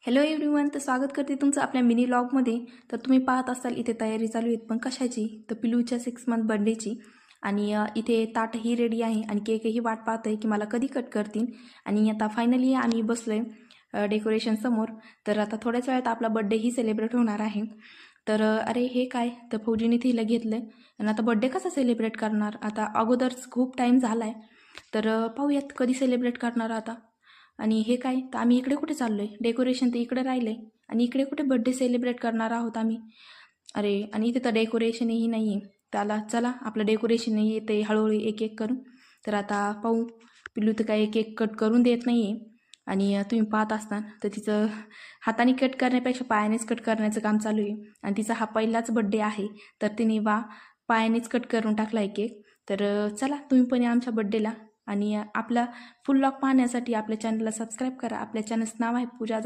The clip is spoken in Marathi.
हॅलो एव्हरीवन, तर स्वागत करते तुमचं आपल्या मिनी व्लॉगमध्ये. तर तुम्ही पाहत असाल इथे तयारी चालू आहे, पण कशाची? तर पिलूच्या 6 मंथ बर्थडेची. आणि इथे ताटही रेडी आहे आणि केकही वाट पाहत आहे की मला कधी कट करतील. आणि आता फायनली आम्ही बसलो आहे डेकोरेशन समोर. तर आता थोड्याच वेळात आपला बर्थडेही सेलिब्रेट होणार आहे. तर अरे हे काय, तर फौजीने तिला घेतलं आहे आणि आता बर्थडे कसा सेलिब्रेट करणार? आता अगोदरच खूप टाईम झाला आहे, तर पाहूयात कधी सेलिब्रेट करणार आता. आणि हे काय, तर आम्ही इकडे कुठे चाललो आहे? डेकोरेशन तर इकडे राहिलं आहे आणि इकडे कुठे बड्डे सेलिब्रेट करणार आहोत आम्ही? अरे, आणि इथे तर डेकोरेशनही नाही आहे. त्याला चला, आपलं डेकोरेशनही येते हळूहळू एक एक करून. तर आता पाहू. पिल्लू तर काही केक कट करून देत नाही आहे. आणि तुम्ही पाहत असताना तर तिचं हाताने कट करण्यापेक्षा पायानेच कट करण्याचं काम चालू आहे. आणि तिचा हा पहिलाच बड्डे आहे, तर तिने पायानेच कट करून टाकला आहे केक. तर चला, तुम्ही पण या आमच्या बड्डेला. आणि आपला फुल व्लॉग पाहण्यासाठी आपल्या चॅनलला सबस्क्राईब करा. आपल्या चॅनलचं नाव आहे पूजा